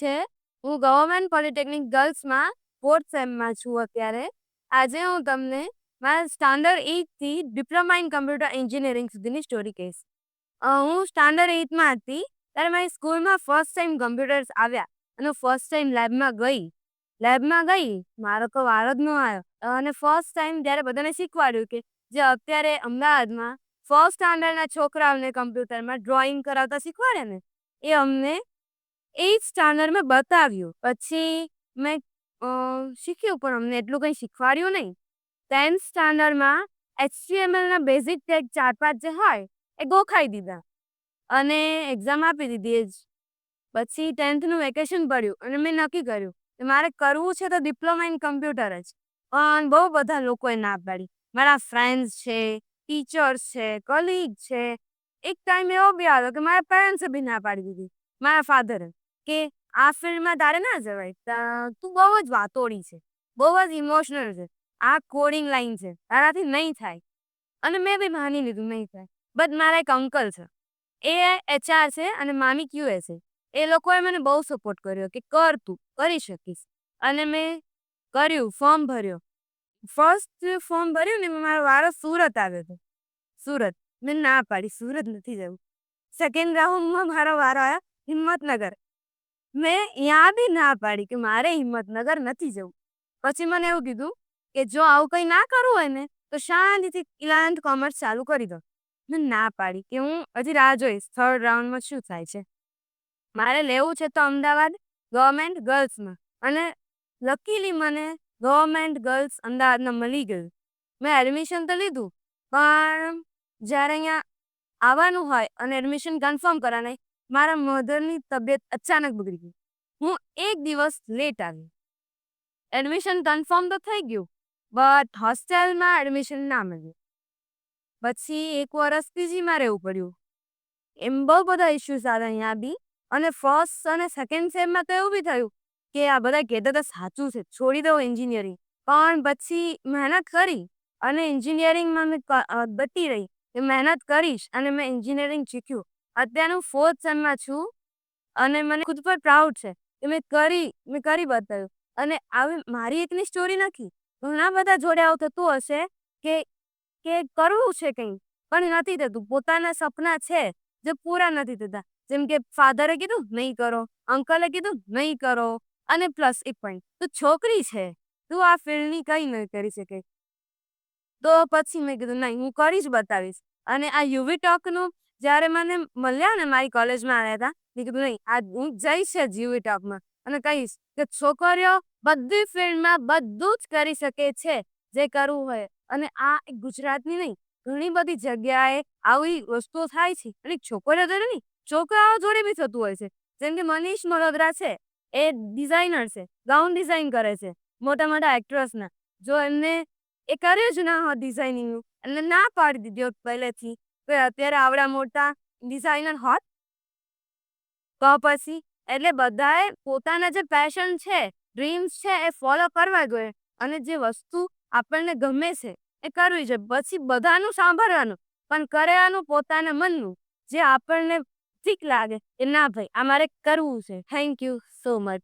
છે. હું government polytechnic ગર્લ્સમાં 4th સેમમાં છું અત્યારે. આજે હું તમને મારા સ્ટાન્ડર્ડ 8 થી ડિપ્લોમા ઇન કમ્પ્યુટર એન્જિનિયરિંગ સુધીની સ્ટોરી કહીશ. હું સ્ટાન્ડર્ડ 8માં હતી ત્યારે મારી સ્કૂલમાં ફર્સ્ટ ટાઈમ કમ્પ્યુટર્સ આવ્યા અને ફર્સ્ટ ટાઈમ લેબમાં ગઈ મારો તો વાર જ ન આવ્યો અને ફર્સ્ટ ટાઈમ ત્યારે બધાને શીખવાડ્યું કે જે અત્યારે અમદાવાદમાં ફર્સ્ટ સ્ટાન્ડર્ડના છોકરાઓને કમ્પ્યુટરમાં ડ્રોઈંગ કરાવતા શીખવાડે ને એ અમને 8th સ્ટાન્ડર્ડમાં બતાવ્યું. પછી મેં શીખ્યું પણ અમને એટલું કંઈ શીખવાડ્યું નહીં. 10th સ્ટાન્ડર્ડમાં HTMLના બેઝિક ટેગ 4-5 જે હોય એ ગોખાઈ દીધા અને એક્ઝામ આપી દીધી. એ જ પછી 10thનું વેકેશન પડ્યું અને મેં નક્કી કર્યું કે મારે કરવું છે તો ડિપ્લોમા ઇન કમ્પ્યુટર જ. પણ બહુ બધા લોકોએ ના પાડી. મારા ફ્રેન્ડ્સ છે, ટીચર્સ છે, કલીગ છે. એક ટાઈમ એવો બી આવ્યો કે મારા પેરેન્ટ્સે બી ના પાડી દીધી, મારા ફાધરે, કે આ ફિલ્ડમાં તારે ના જવાય, તું બહુ જ વાતોડી છે, બહુ જ ઇમોશનલ છે, આ કોડિંગ લાઈન છે, તારાથી નહીં થાય. અને મેં બી માની લીધું નહીં થાય. બટ મારા એક અંકલ છે, એ HR છે અને મામી QA છે. એ લોકોએ મને બહુ સપોર્ટ કર્યો કે કર, તું કરી શકીશ. અને મેં કર્યું, ફોર્મ ભર્યો. ફર્સ્ટ ફોર્મ ભર્યું ને મારો વારો સુરત આવ્યો હતો. સુરત મેં ના પાડી, સુરત નથી જવું. સેકન્ડ રાઉન્ડમાં મારો વારો આવ્યો હિંમતનગર. મેં ત્યાં બી ના પાડી કે મારે હિંમતનગર નથી જવું. પછી મને એવું કીધું કે જો આવું કંઈ ના કરવું હોય ને તો શાંતિથી 11th કોમર્સ ચાલુ કરી દો. મેં ના પાડી કે હું હજી રાહ જોઈશ થર્ડ રાઉન્ડમાં શું થાય છે. મારે લેવું છે તો અમદાવાદ ગવર્મેન્ટ ગર્લ્સમાં, અને લકીલી મને ગવર્મેન્ટ ગર્લ્સ અમદાવાદમાં મળી ગયું. મેં એડમિશન તો લીધું, પણ જ્યારે અહીંયા આવવાનું હોય અને એડમિશન કન્ફર્મ કરાવવાનું, મારા મધરની તબિયત અચાનક બગડી ગઈ. હું એક દિવસ લેટ આવી. એડમિશન કન્ફર્મ તો થઈ ગયું, બટ હોસ્ટેલમાં એડમિશન ના મળ્યું. પછી 1 વર્ષ પીજીમાં રહેવું પડ્યું. એમ બહુ બધા ઇશ્યુઝ આવ્યા અહીંયા બી. અને ફર્સ્ટ અને સેકન્ડ સેમમાં તો એવું બી થયું કે આ બધા કહેતા હતા સાચું છે, છોડી દઉં એન્જિનિયરિંગ. પણ પછી મહેનત કરી અને એન્જિનિયરિંગમાં મેં બતી રહી કે મહેનત કરીશ અને મેં એન્જિનિયરિંગ શીખ્યું. અત્યારનું 4th સેમમાં છું અને મને ખુદ પર પ્રાઉડ છે કે મેં કરી બતાવ્યું. અને આવી મારી એકની સ્ટોરી નથી, ઘણા બધા જોડે આવું થતું હશે કે કરવું છે કંઈ પણ નથી થતું. પોતાના સપના છે જે પૂરા નથી થતા. જેમ કે ફાધરે કીધું નહીં કરો, અંકલે કીધું નહીં કરો, અને પ્લસ એક પોઈન્ટ, તું છોકરી છે, તું આ ફિલ્ડની કંઈ નહીં કરી શકે. તો પછી મેં કીધું નહીં, હું કરી જ બતાવીશ. અને આ યુવી ટોકનું જ્યારે મને મળ્યા ને મારી કોલેજમાં આવ્યા હતા, મેં કીધું નહીં, આ હું જઈશ જ યુવી ટોકમાં અને કહીશ કે છોકરીઓ બધી ફિલ્ડમાં બધું જ કરી શકે છે જે કરવું હોય. અને આ એક ગુજરાતની નહીં, ઘણી બધી જગ્યાએ આવી વસ્તુઓ થાય છે. અને છોકરીઓ જોડે નહીં, છોકરાઓ જોડે બી થતું હોય છે. જેમ કે મનીષ મલ્હોત્રા છે, એ ડિઝાઇનર છે, ગાઉન ડિઝાઇન કરે છે મોટા મોટા એક્ટ્રેસના. જો એમને એ કર્યું જ ના હોત ડિઝાઇનિંગનું, એટલે ના પાડી દીધી હોત પહેલેથી, તો અત્યારે આવડા મોટા ડિઝાઇનર હોત. તો પછી એટલે બધાએ પોતાના જે પેશન છે, ડ્રીમ્સ છે, એ ફોલો કરવા જોઈએ. અને જે વસ્તુ આપણને ગમે છે એ કરવી જોઈએ. પછી બધાનું સાંભળવાનું, પણ કરવાનું પોતાના મનનું, જે આપણને ઠીક લાગે. એ ના ભાઈ આ મારે કરવું છે. Thank you so much.